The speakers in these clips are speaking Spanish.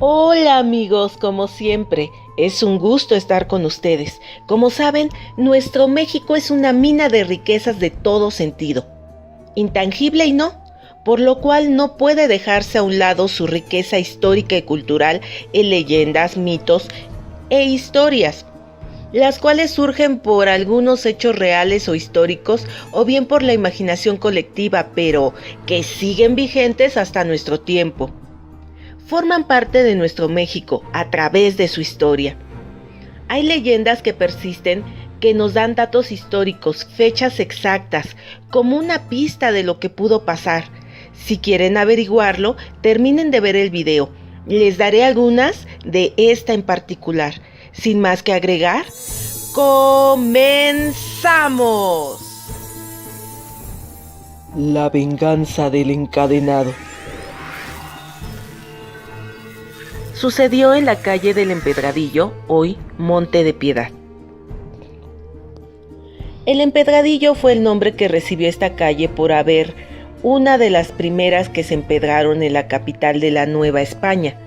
Hola amigos, como siempre, es un gusto estar con ustedes. Como saben, nuestro México es una mina de riquezas de todo sentido, intangible y no, por lo cual no puede dejarse a un lado su riqueza histórica y cultural en leyendas, mitos e historias, las cuales surgen por algunos hechos reales o históricos o bien por la imaginación colectiva, pero que siguen vigentes hasta nuestro tiempo. Forman parte de nuestro México a través de su historia. Hay leyendas que persisten que nos dan datos históricos, fechas exactas, como una pista de lo que pudo pasar. Si quieren averiguarlo, terminen de ver el video. Les daré algunas de esta en particular. Sin más que agregar, ¡comenzamos! La venganza del encadenado. Sucedió en la calle del Empedradillo, hoy Monte de Piedad. El Empedradillo fue el nombre que recibió esta calle por haber una de las primeras que se empedraron en la capital de la Nueva España.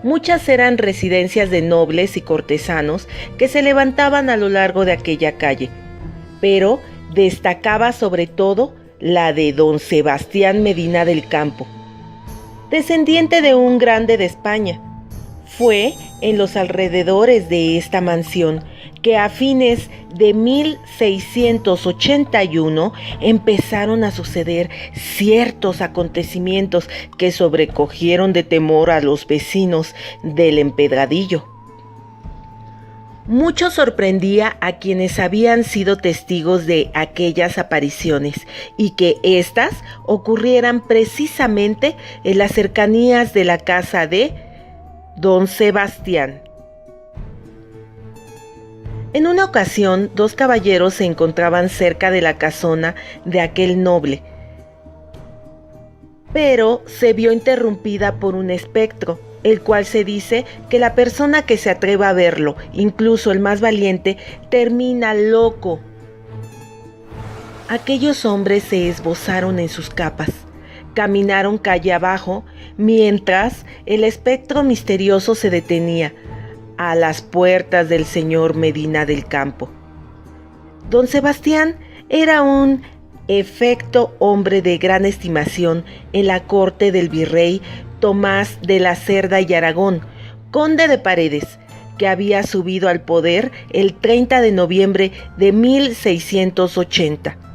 Muchas eran residencias de nobles y cortesanos que se levantaban a lo largo de aquella calle, pero destacaba sobre todo la de don Sebastián Medina del Campo, descendiente de un grande de España. Fue en los alrededores de esta mansión que a fines de 1681 empezaron a suceder ciertos acontecimientos que sobrecogieron de temor a los vecinos del Empedradillo. Mucho sorprendía a quienes habían sido testigos de aquellas apariciones y que éstas ocurrieran precisamente en las cercanías de la casa de don Sebastián. En una ocasión, dos caballeros se encontraban cerca de la casona de aquel noble, pero se vio interrumpida por un espectro, el cual se dice que la persona que se atreva a verlo, incluso el más valiente, termina loco. Aquellos hombres se esbozaron en sus capas, caminaron calle abajo, mientras el espectro misterioso se detenía a las puertas del señor Medina del Campo. Don Sebastián era un efecto hombre de gran estimación en la corte del virrey Tomás de la Cerda y Aragón, conde de Paredes, que había subido al poder el 30 de noviembre de 1680.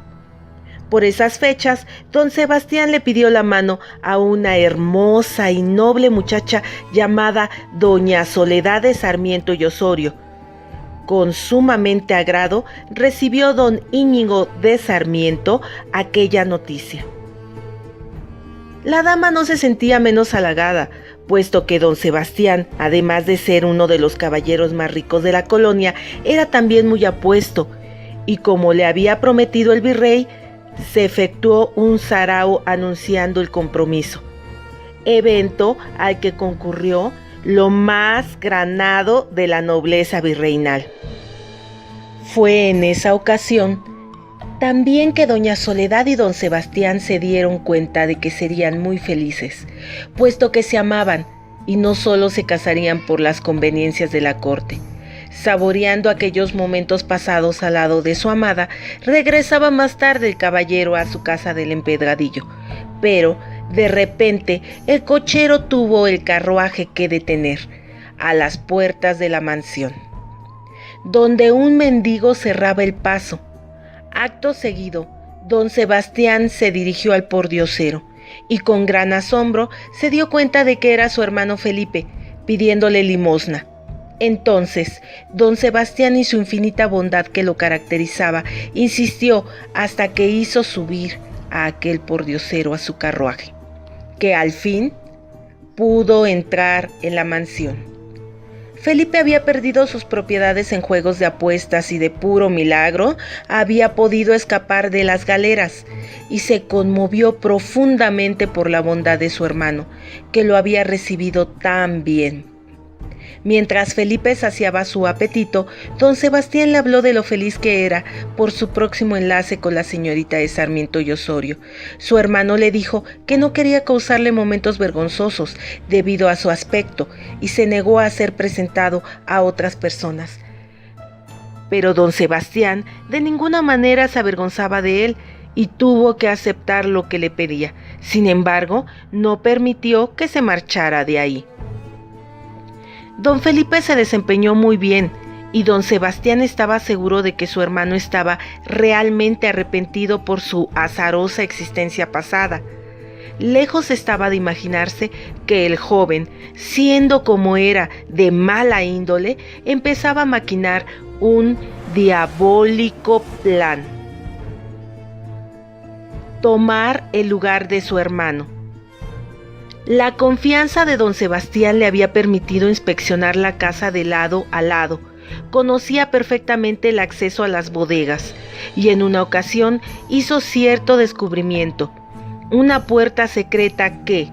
Por esas fechas, don Sebastián le pidió la mano a una hermosa y noble muchacha llamada doña Soledad de Sarmiento y Osorio. Con sumamente agrado recibió don Íñigo de Sarmiento aquella noticia. La dama no se sentía menos halagada, puesto que don Sebastián, además de ser uno de los caballeros más ricos de la colonia, era también muy apuesto, y como le había prometido el virrey, se efectuó un sarao anunciando el compromiso, evento al que concurrió lo más granado de la nobleza virreinal. Fue en esa ocasión también que doña Soledad y don Sebastián se dieron cuenta de que serían muy felices, puesto que se amaban y no solo se casarían por las conveniencias de la corte. Saboreando aquellos momentos pasados al lado de su amada, regresaba más tarde el caballero a su casa del Empedradillo, pero de repente el cochero tuvo el carruaje que detener a las puertas de la mansión, donde un mendigo cerraba el paso. Acto seguido, don Sebastián se dirigió al pordiosero y con gran asombro se dio cuenta de que era su hermano Felipe, pidiéndole limosna. Entonces, don Sebastián y su infinita bondad que lo caracterizaba, insistió hasta que hizo subir a aquel pordiosero a su carruaje, que al fin pudo entrar en la mansión. Felipe había perdido sus propiedades en juegos de apuestas y de puro milagro había podido escapar de las galeras y se conmovió profundamente por la bondad de su hermano, que lo había recibido tan bien. Mientras Felipe saciaba su apetito, don Sebastián le habló de lo feliz que era por su próximo enlace con la señorita de Sarmiento y Osorio. Su hermano le dijo que no quería causarle momentos vergonzosos debido a su aspecto y se negó a ser presentado a otras personas. Pero don Sebastián de ninguna manera se avergonzaba de él y tuvo que aceptar lo que le pedía. Sin embargo, no permitió que se marchara de ahí. Don Felipe se desempeñó muy bien y don Sebastián estaba seguro de que su hermano estaba realmente arrepentido por su azarosa existencia pasada. Lejos estaba de imaginarse que el joven, siendo como era de mala índole, empezaba a maquinar un diabólico plan: tomar el lugar de su hermano. La confianza de don Sebastián le había permitido inspeccionar la casa de lado a lado. Conocía perfectamente el acceso a las bodegas y en una ocasión hizo cierto descubrimiento: una puerta secreta que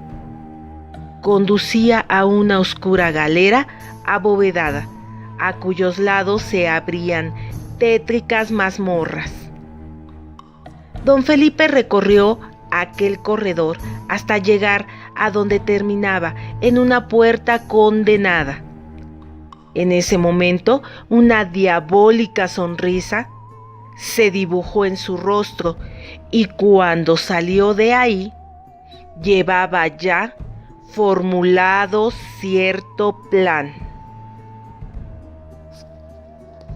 conducía a una oscura galera abovedada, a cuyos lados se abrían tétricas mazmorras. Don Felipe recorrió aquel corredor hasta llegar a donde terminaba en una puerta condenada. En ese momento, una diabólica sonrisa se dibujó en su rostro y cuando salió de ahí, llevaba ya formulado cierto plan.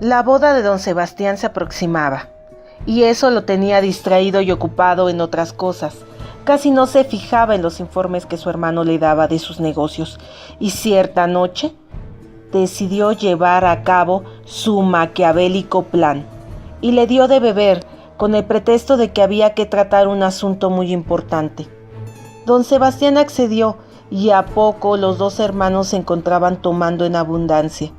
La boda de don Sebastián se aproximaba, y eso lo tenía distraído y ocupado en otras cosas. Casi no se fijaba en los informes que su hermano le daba de sus negocios, y cierta noche decidió llevar a cabo su maquiavélico plan, y le dio de beber con el pretexto de que había que tratar un asunto muy importante. Don Sebastián accedió, y a poco los dos hermanos se encontraban tomando en abundancia,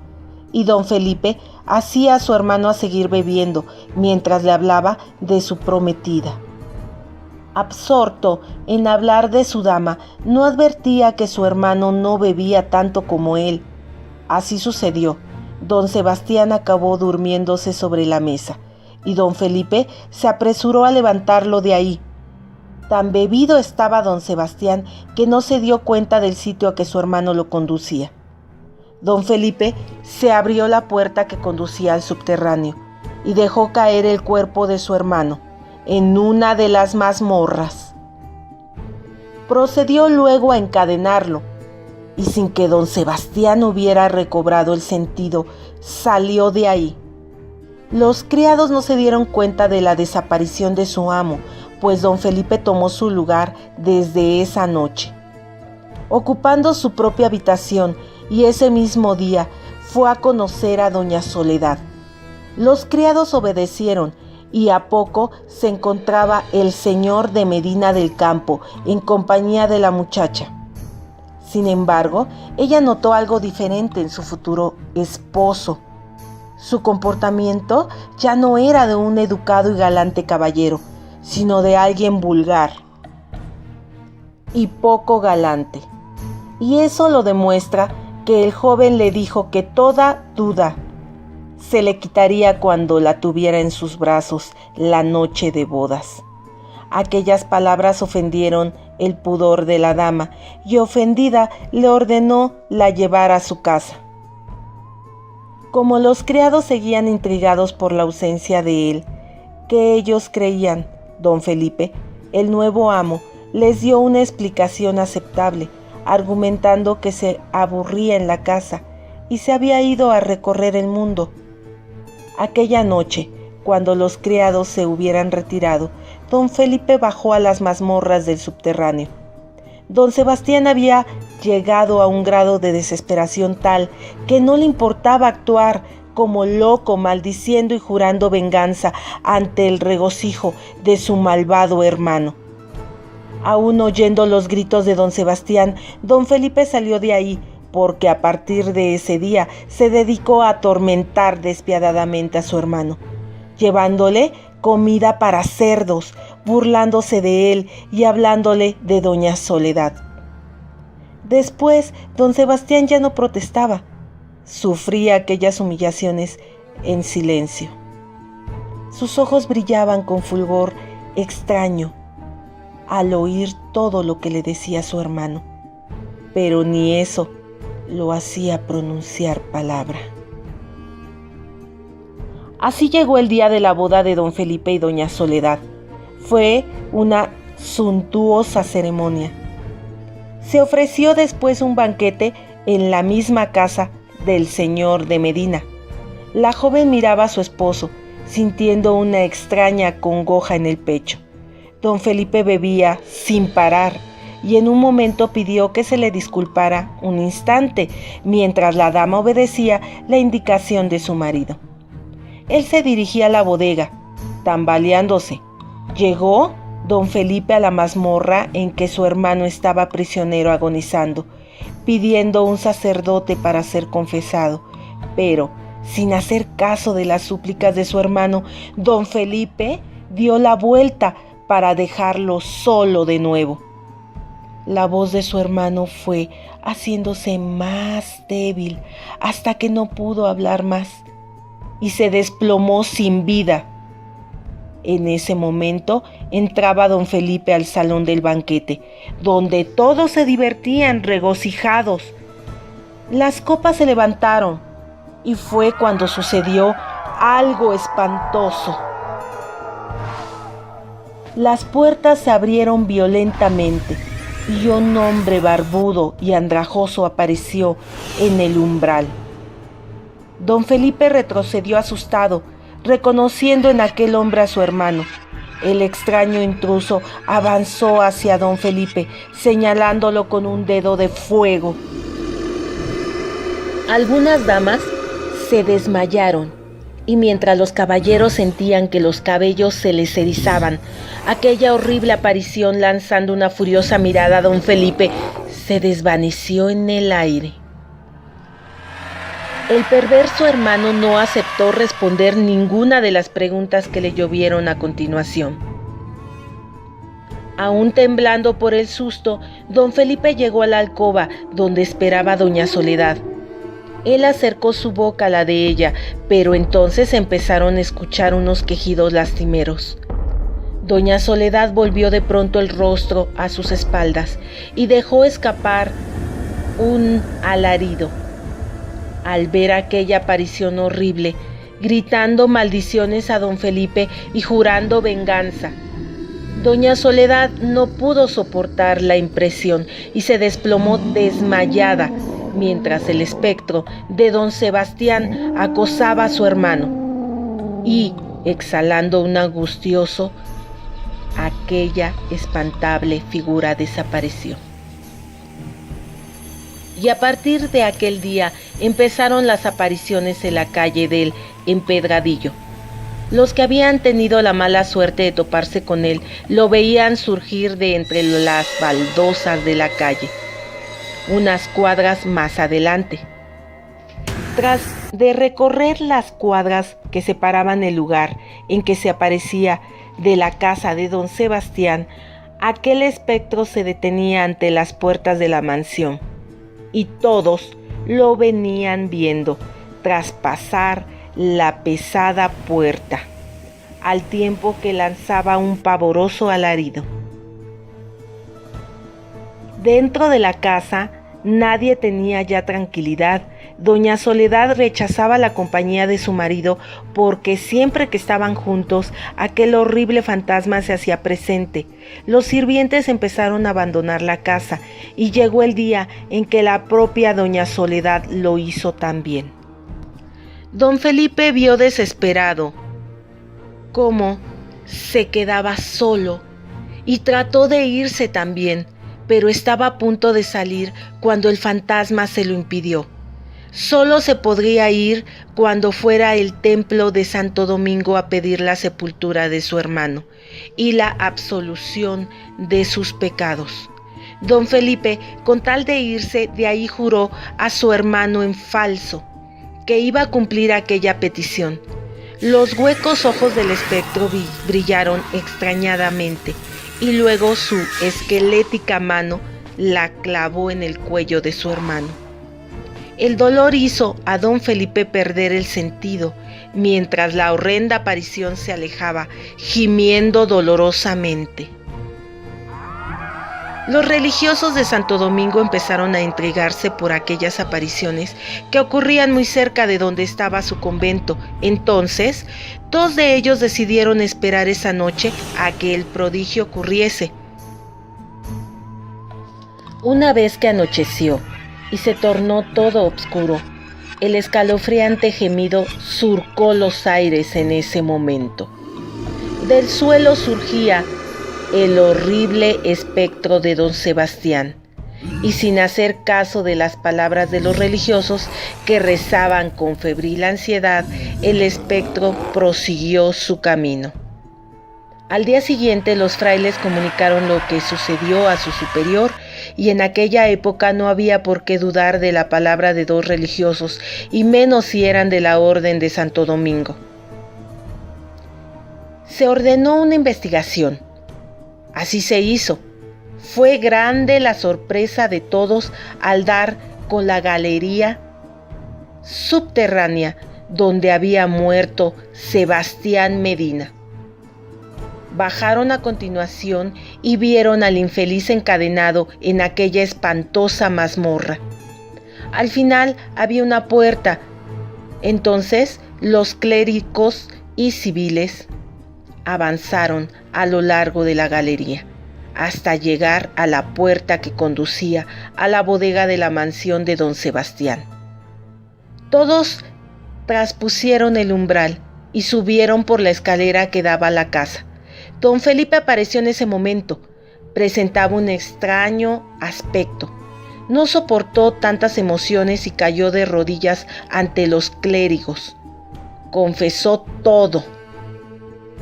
y don Felipe hacía a su hermano a seguir bebiendo mientras le hablaba de su prometida. Absorto en hablar de su dama, no advertía que su hermano no bebía tanto como él. Así sucedió. Don Sebastián acabó durmiéndose sobre la mesa, y don Felipe se apresuró a levantarlo de ahí. Tan bebido estaba don Sebastián que no se dio cuenta del sitio a que su hermano lo conducía. Don Felipe se abrió la puerta que conducía al subterráneo y dejó caer el cuerpo de su hermano en una de las mazmorras. Procedió luego a encadenarlo y sin que don Sebastián hubiera recobrado el sentido, salió de ahí. Los criados no se dieron cuenta de la desaparición de su amo, pues don Felipe tomó su lugar desde esa noche, ocupando su propia habitación, y ese mismo día fue a conocer a doña Soledad. Los criados obedecieron, y a poco se encontraba el señor de Medina del Campo en compañía de la muchacha. Sin embargo, ella notó algo diferente en su futuro esposo. Su comportamiento ya no era de un educado y galante caballero, sino de alguien vulgar y poco galante. Y eso lo demuestra que el joven le dijo que toda duda se le quitaría cuando la tuviera en sus brazos la noche de bodas. Aquellas palabras ofendieron el pudor de la dama, y ofendida le ordenó la llevara a su casa. Como los criados seguían intrigados por la ausencia de él, que ellos creían, don Felipe, el nuevo amo, les dio una explicación aceptable, argumentando que se aburría en la casa y se había ido a recorrer el mundo. Aquella noche, cuando los criados se hubieran retirado, don Felipe bajó a las mazmorras del subterráneo. Don Sebastián había llegado a un grado de desesperación tal que no le importaba actuar como loco, maldiciendo y jurando venganza ante el regocijo de su malvado hermano. Aún oyendo los gritos de don Sebastián, don Felipe salió de ahí, porque a partir de ese día se dedicó a atormentar despiadadamente a su hermano, llevándole comida para cerdos, burlándose de él y hablándole de doña Soledad. Después, don Sebastián ya no protestaba. Sufría aquellas humillaciones en silencio. Sus ojos brillaban con fulgor extraño al oír todo lo que le decía su hermano, pero ni eso lo hacía pronunciar palabra. Así llegó el día de la boda de don Felipe y doña Soledad. Fue una suntuosa ceremonia. Se ofreció después un banquete en la misma casa del señor de Medina. La joven miraba a su esposo, sintiendo una extraña congoja en el pecho. Don Felipe bebía sin parar y en un momento pidió que se le disculpara un instante, mientras la dama obedecía la indicación de su marido. Él se dirigía a la bodega, tambaleándose. Llegó don Felipe a la mazmorra en que su hermano estaba prisionero agonizando, pidiendo un sacerdote para ser confesado, pero sin hacer caso de las súplicas de su hermano, don Felipe dio la vuelta para dejarlo solo de nuevo. La voz de su hermano fue haciéndose más débil hasta que no pudo hablar más y se desplomó sin vida. En ese momento entraba don Felipe al salón del banquete, donde todos se divertían regocijados. Las copas se levantaron y fue cuando sucedió algo espantoso. Las puertas se abrieron violentamente y un hombre barbudo y andrajoso apareció en el umbral. Don Felipe retrocedió asustado, reconociendo en aquel hombre a su hermano. El extraño intruso avanzó hacia don Felipe, señalándolo con un dedo de fuego. Algunas damas se desmayaron, y mientras los caballeros sentían que los cabellos se les erizaban, aquella horrible aparición, lanzando una furiosa mirada a don Felipe, se desvaneció en el aire. El perverso hermano no aceptó responder ninguna de las preguntas que le llovieron a continuación. Aún temblando por el susto, don Felipe llegó a la alcoba donde esperaba doña Soledad. Él acercó su boca a la de ella, pero entonces empezaron a escuchar unos quejidos lastimeros. Doña Soledad volvió de pronto el rostro a sus espaldas y dejó escapar un alarido al ver aquella aparición horrible, gritando maldiciones a don Felipe y jurando venganza. Doña Soledad no pudo soportar la impresión y se desplomó desmayada, mientras el espectro de don Sebastián acosaba a su hermano y, exhalando un angustioso, aquella espantable figura desapareció. Y a partir de aquel día empezaron las apariciones en la calle del Empedradillo. Los que habían tenido la mala suerte de toparse con él lo veían surgir de entre las baldosas de la calle, unas cuadras más adelante. Tras de recorrer las cuadras que separaban el lugar en que se aparecía de la casa de don Sebastián, aquel espectro se detenía ante las puertas de la mansión, y todos lo venían viendo traspasar la pesada puerta, al tiempo que lanzaba un pavoroso alarido. Dentro de la casa nadie tenía ya tranquilidad. Doña Soledad rechazaba la compañía de su marido porque siempre que estaban juntos, aquel horrible fantasma se hacía presente. Los sirvientes empezaron a abandonar la casa y llegó el día en que la propia doña Soledad lo hizo también. Don Felipe vio desesperado cómo se quedaba solo y trató de irse también, pero estaba a punto de salir cuando el fantasma se lo impidió. Solo se podría ir cuando fuera al templo de Santo Domingo a pedir la sepultura de su hermano y la absolución de sus pecados. Don Felipe, con tal de irse de ahí, juró a su hermano en falso que iba a cumplir aquella petición. Los huecos ojos del espectro brillaron extrañadamente y luego su esquelética mano la clavó en el cuello de su hermano. El dolor hizo a don Felipe perder el sentido, mientras la horrenda aparición se alejaba, gimiendo dolorosamente. Los religiosos de Santo Domingo empezaron a intrigarse por aquellas apariciones que ocurrían muy cerca de donde estaba su convento. Entonces, 2 de ellos decidieron esperar esa noche a que el prodigio ocurriese. Una vez que anocheció y se tornó todo oscuro, el escalofriante gemido surcó los aires en ese momento. Del suelo surgía el horrible espectro de don Sebastián, y sin hacer caso de las palabras de los religiosos que rezaban con febril ansiedad, el espectro prosiguió su camino. Al día siguiente los frailes comunicaron lo que sucedió a su superior, y en aquella época no había por qué dudar de la palabra de 2 religiosos, y menos si eran de la Orden de Santo Domingo. Se ordenó una investigación. Así se hizo. Fue grande la sorpresa de todos al dar con la galería subterránea donde había muerto Sebastián Medina. Bajaron a continuación y vieron al infeliz encadenado en aquella espantosa mazmorra. Al final había una puerta. Entonces los clérigos y civiles avanzaron a lo largo de la galería hasta llegar a la puerta que conducía a la bodega de la mansión de don Sebastián. Todos traspusieron el umbral y subieron por la escalera que daba a la casa. Don Felipe apareció en ese momento. Presentaba un extraño aspecto. No soportó tantas emociones y cayó de rodillas ante los clérigos. Confesó todo,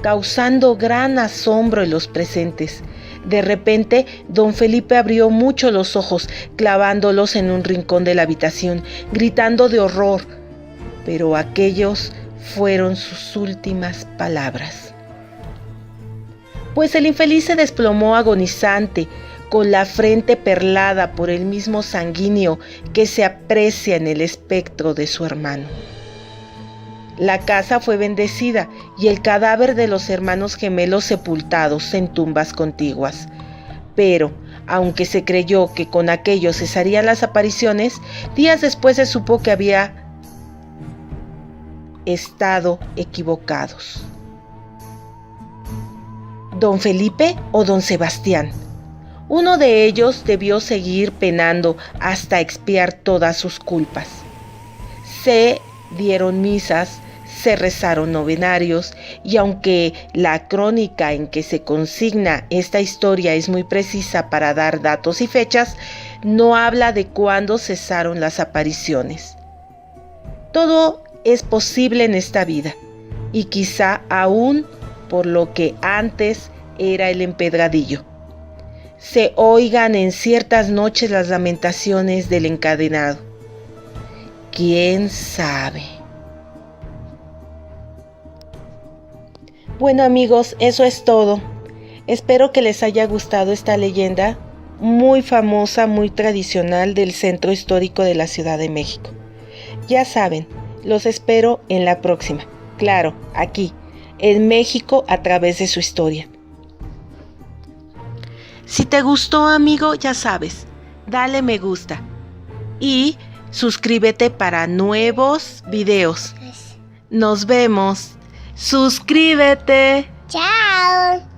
causando gran asombro en los presentes. De repente, don Felipe abrió mucho los ojos, clavándolos en un rincón de la habitación, gritando de horror. Pero aquellos fueron sus últimas palabras. Pues el infeliz se desplomó agonizante, con la frente perlada por el mismo sanguíneo que se aprecia en el espectro de su hermano. La casa fue bendecida y el cadáver de los hermanos gemelos sepultados en tumbas contiguas. Pero, aunque se creyó que con aquello cesarían las apariciones, días después se supo que había estado equivocados. ¿Don Felipe o don Sebastián? Uno de ellos debió seguir penando hasta expiar todas sus culpas. Se dieron misas, se rezaron novenarios, y aunque la crónica en que se consigna esta historia es muy precisa para dar datos y fechas, no habla de cuándo cesaron las apariciones. Todo es posible en esta vida, y quizá aún por lo que antes era el empedradillo. Se oigan en ciertas noches las lamentaciones del encadenado. ¿Quién sabe? Bueno amigos, eso es todo. Espero que les haya gustado esta leyenda muy famosa, muy tradicional del Centro Histórico de la Ciudad de México. Ya saben, los espero en la próxima. Claro, aquí, en México a través de su historia. Si te gustó, amigo, ya sabes, dale me gusta y suscríbete para nuevos videos. Nos vemos. Suscríbete. Chao.